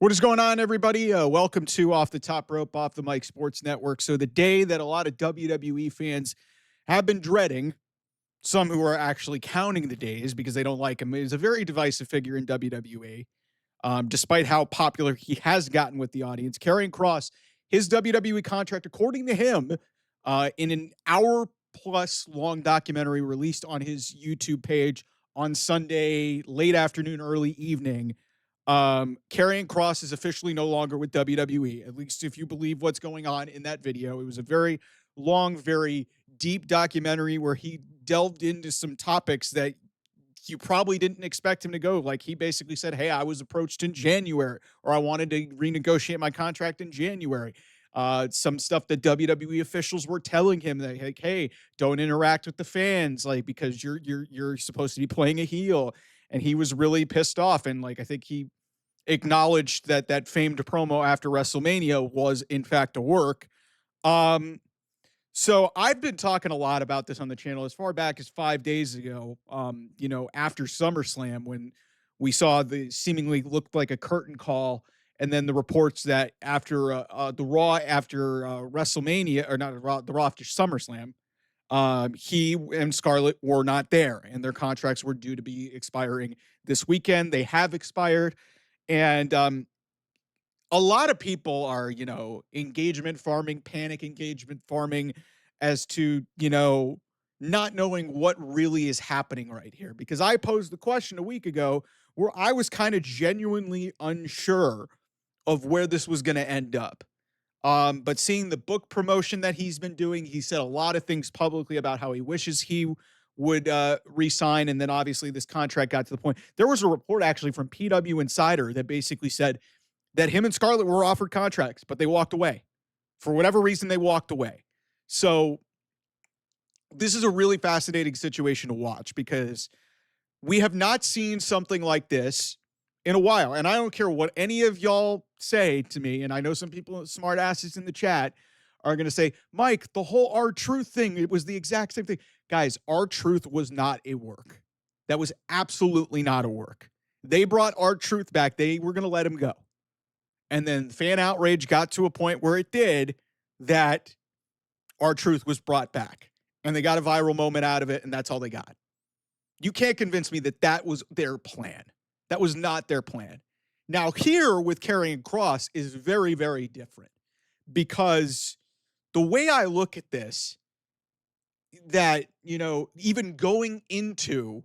What is going on, everybody? Welcome to Off the Top Rope, Off the Mic Sports Network. So the day that a lot of WWE fans have been dreading, some who are actually counting the days because they don't like him, is a very divisive figure in WWE. Despite how popular he has gotten with the audience, Karrion Kross, his WWE contract, according to him, in an hour-plus long documentary released on his YouTube page on Sunday, late afternoon, early evening, Karrion Kross is officially no longer with WWE, at least if you believe what's going on in that video. It was a very long, very deep documentary where he delved into some topics that you probably didn't expect him to go. Like, he basically said, hey, I was approached in January, or I wanted to renegotiate my contract in January. Some stuff that WWE officials were telling him that, like, hey, don't interact with the fans, like, because you're supposed to be playing a heel. And he was really pissed off. And like, I think he acknowledged that that famed promo after WrestleMania was in fact a work. Um, so I've been talking a lot about this on the channel as far back as 5 days ago. After SummerSlam, when we saw the seemingly looked like a curtain call, and then the reports that after the Raw after WrestleMania, or not Raw, the Raw after SummerSlam, he and Scarlet were not there, and their contracts were due to be expiring this weekend. They have expired, and a lot of people are, engagement farming, panic engagement farming, as to, not knowing what really is happening right here. Because I posed the question a week ago where I was kind of genuinely unsure of where this was going to end up. But seeing the book promotion that he's been doing, he said a lot of things publicly about how he wishes he would resign. And then obviously this contract got to the point. There was a report actually from PW Insider that basically said that him and Scarlett were offered contracts, but they walked away. For whatever reason, they walked away. So this is a really fascinating situation to watch, because we have not seen something like this in a while. And I don't care what any of y'all say to me, and I know some people, smart asses in the chat, are going to say, Mike, the whole R-Truth thing, it was the exact same thing. Guys, R-Truth was not a work. That was absolutely not a work. They brought R-Truth back. They were going to let him go. And then fan outrage got to a point where it did, that R-Truth was brought back. And they got a viral moment out of it, and that's all they got. You can't convince me that that was their plan. That was not their plan. Now, here with Karrion Kross is very, very different, because the way I look at this, that, even going into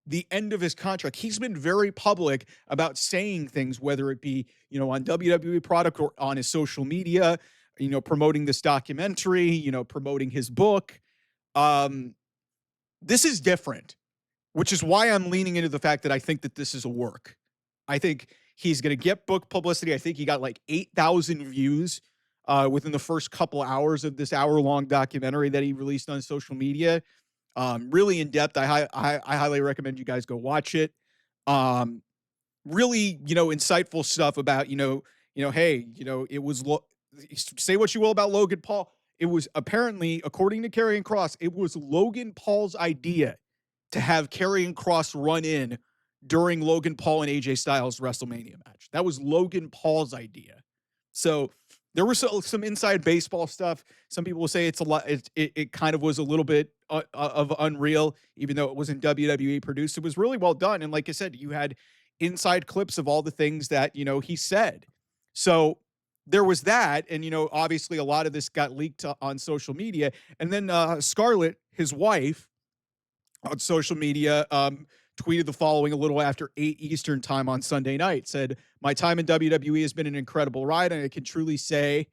the end of his contract, he's been very public about saying things, whether it be, on WWE product or on his social media, promoting this documentary, promoting his book. This is different, which is why I'm leaning into the fact that I think that this is a work. I think he's going to get book publicity. I think he got like 8,000 views within the first couple hours of this hour-long documentary that he released on social media. Really in depth. I highly recommend you guys go watch it. Really, insightful stuff about, hey, it was, say what you will about Logan Paul. It was apparently, according to Karrion Kross, it was Logan Paul's idea to have Karrion Kross run in during Logan Paul and AJ Styles WrestleMania match. That was Logan Paul's idea. So there was some inside baseball stuff. Some people will say it's a lot. It kind of was a little bit of unreal, even though it wasn't WWE produced. It was really well done. And like I said, you had inside clips of all the things that, he said. So there was that. And, obviously a lot of this got leaked on social media. And then Scarlett, his wife, on social media, tweeted the following a little after 8 Eastern time on Sunday night. Said, my time in WWE has been an incredible ride, and I can truly say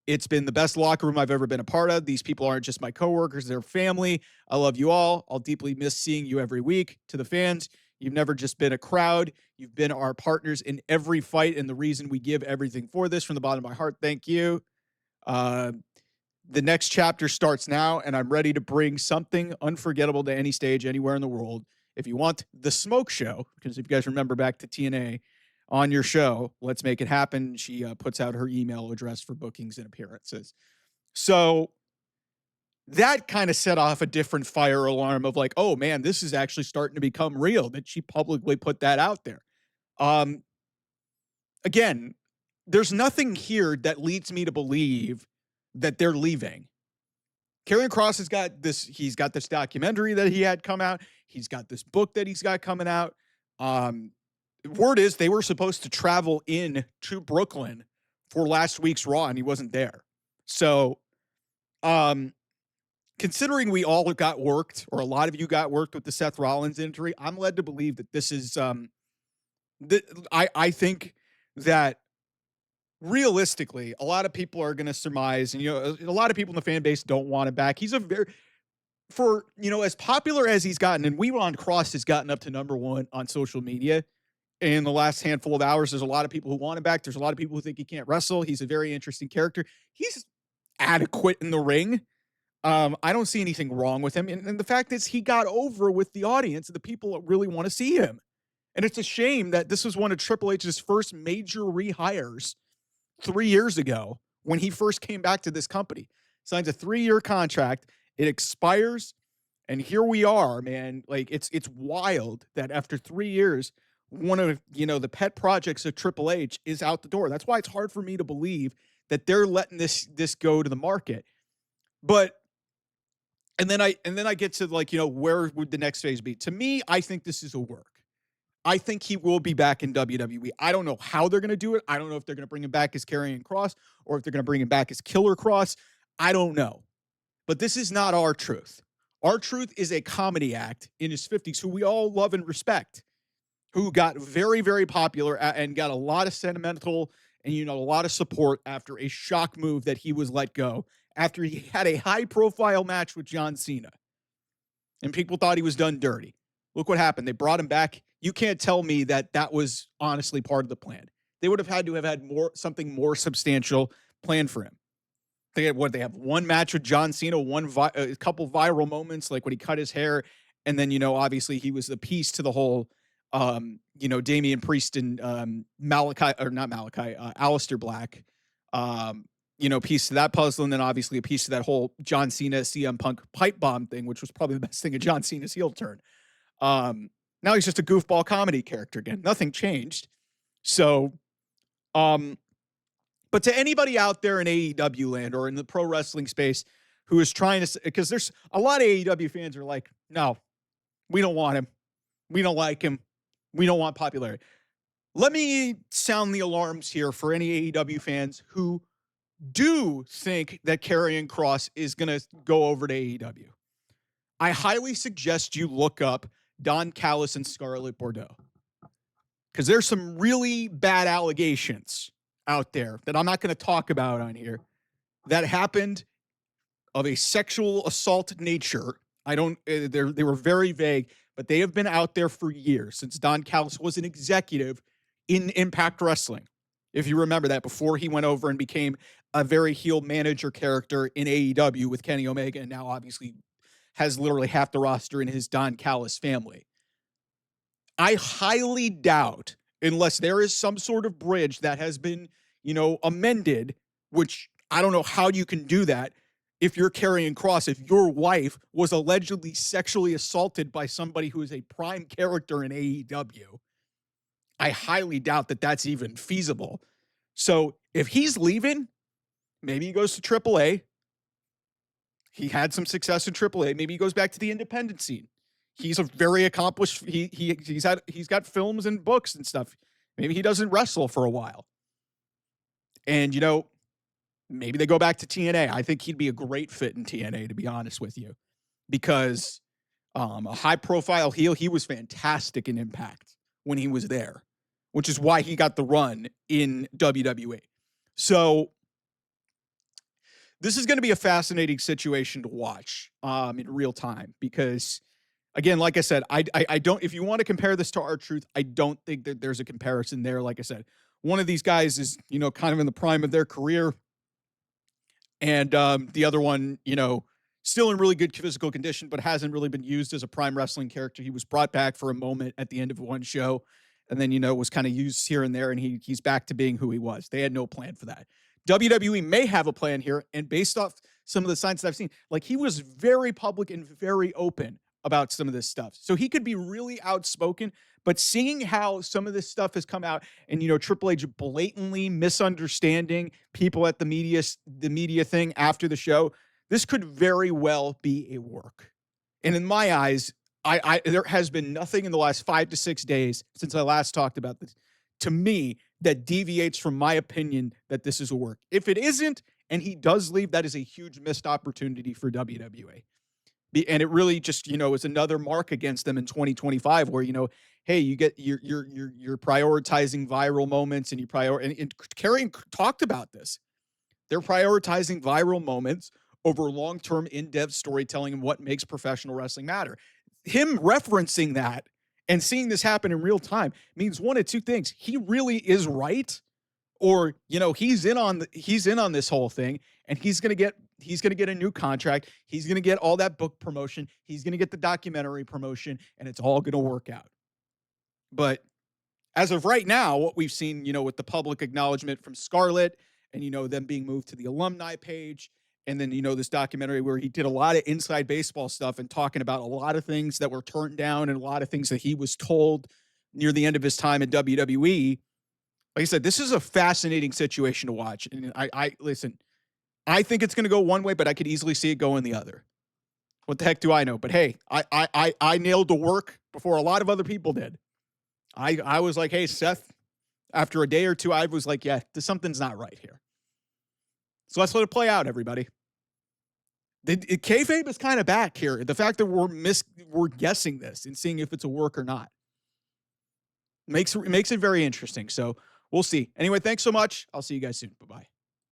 it's been the best locker room I've ever been a part of. These people aren't just my coworkers, they're family. I love you all. I'll deeply miss seeing you every week. To the fans, you've never just been a crowd. You've been our partners in every fight, and the reason we give everything for this. From the bottom of my heart, thank you. The next chapter starts now, and I'm ready to bring something unforgettable to any stage, anywhere in the world. If you want the smoke show, because if you guys remember back to TNA on your show, let's make it happen. She puts out her email address for bookings and appearances. So that kind of set off a different fire alarm of like, oh man, this is actually starting to become real, that she publicly put that out there. again, there's nothing here that leads me to believe that they're leaving. Karrion Kross has got this, he's got this documentary that he had come out. He's got this book that he's got coming out. Word is they were supposed to travel in to Brooklyn for last week's Raw, and he wasn't there. So, considering we all got worked, or a lot of you got worked with the Seth Rollins injury, I'm led to believe that this is, I think that realistically, a lot of people are going to surmise, and, a lot of people in the fan base don't want him back. He's a very, for, as popular as he's gotten, and We Want Kross has gotten up to #1 on social media in the last handful of hours. There's a lot of people who want him back. There's a lot of people who think he can't wrestle. He's a very interesting character. He's adequate in the ring. I don't see anything wrong with him. And the fact is, he got over with the audience and the people that really want to see him. And it's a shame that this was one of Triple H's first major rehires 3 years ago when he first came back to this company. Signs a 3-year contract. It expires. And here we are, man. Like, it's wild that after 3 years, one of, the pet projects of Triple H is out the door. That's why it's hard for me to believe that they're letting this go to the market. But and then I get to, like, where would the next phase be? To me, I think this is a work. I think he will be back in WWE. I don't know how they're going to do it. I don't know if they're going to bring him back as Karrion Kross or if they're going to bring him back as Killer Kross. I don't know. But this is not our truth. Our truth is a comedy act in his 50s who we all love and respect, who got very, very popular and got a lot of sentimental and, a lot of support after a shock move that he was let go after he had a high-profile match with John Cena. And people thought he was done dirty. Look what happened. They brought him back. You can't tell me that was honestly part of the plan. They would have had to have had something more substantial planned for him. They have one match with John Cena, a couple viral moments, like when he cut his hair, and then, obviously he was the piece to the whole, Damian Priest and Aleister Black, piece to that puzzle, and then obviously a piece to that whole John Cena CM Punk pipe bomb thing, which was probably the best thing of John Cena's heel turn. Now he's just a goofball comedy character again. Nothing changed. So, but to anybody out there in AEW land or in the pro wrestling space who is trying to, because there's a lot of AEW fans are like, no, we don't want him. We don't like him. We don't want popularity. Let me sound the alarms here for any AEW fans who do think that Karrion Kross is going to go over to AEW. I highly suggest you look up Don Callis and Scarlett Bordeaux, because there's some really bad allegations out there that I'm not going to talk about on here that happened of a sexual assault nature. They were very vague, but they have been out there for years, since Don Callis was an executive in Impact Wrestling. If you remember that, before he went over and became a very heel manager character in AEW with Kenny Omega, and now obviously has literally half the roster in his Don Callis family. I highly doubt, unless there is some sort of bridge that has been, amended, which I don't know how you can do that if you're Karrion Kross, if your wife was allegedly sexually assaulted by somebody who is a prime character in AEW. I highly doubt that that's even feasible. So if he's leaving, maybe he goes to AAA. He had some success in AAA. Maybe he goes back to the independent scene. He's a very accomplished. He's got films and books and stuff. Maybe he doesn't wrestle for a while. And maybe they go back to TNA. I think he'd be a great fit in TNA, to be honest with you, because a high-profile heel. He was fantastic in Impact when he was there, which is why he got the run in WWE. So this is going to be a fascinating situation to watch in real time, because, again, like I said, I don't, if you want to compare this to R-Truth, I don't think that there's a comparison there. Like I said, one of these guys is, kind of in the prime of their career, and the other one, still in really good physical condition, but hasn't really been used as a prime wrestling character. He was brought back for a moment at the end of one show, and then, was kind of used here and there, and he's back to being who he was. They had no plan for that. WWE may have a plan here, and based off some of the signs that I've seen, like, he was very public and very open about some of this stuff. So he could be really outspoken, But seeing how some of this stuff has come out and, Triple H blatantly misunderstanding people at the media thing after the show, this could very well be a work. And in my eyes, there has been nothing in the last 5 to 6 days since I last talked about this, to me, that deviates from my opinion that this is a work. If it isn't, and he does leave, that is a huge missed opportunity for WWE. And it really just, is another mark against them in 2025 where, hey, you're prioritizing viral moments and and Karrion talked about this. They're prioritizing viral moments over long-term in-depth storytelling and what makes professional wrestling matter. Him referencing that and seeing this happen in real time means one of two things. He really is right, or he's in on this whole thing, and he's gonna get a new contract. He's gonna get all that book promotion. He's gonna get the documentary promotion, and it's all gonna work out. But as of right now, what we've seen, with the public acknowledgement from Scarlet and, them being moved to the alumni page, and then, this documentary where he did a lot of inside baseball stuff and talking about a lot of things that were turned down and a lot of things that he was told near the end of his time in WWE. Like I said, this is a fascinating situation to watch. And I listen, I think it's going to go one way, but I could easily see it going the other. What the heck do I know? But hey, I nailed the work before a lot of other people did. I was like, hey, Seth, after a day or two, I was like, yeah, something's not right here. So let's let it play out, everybody. The kayfabe is kind of back here. The fact that we're guessing this and seeing if it's a work or not makes it very interesting. So we'll see. Anyway, thanks so much. I'll see you guys soon. Bye-bye.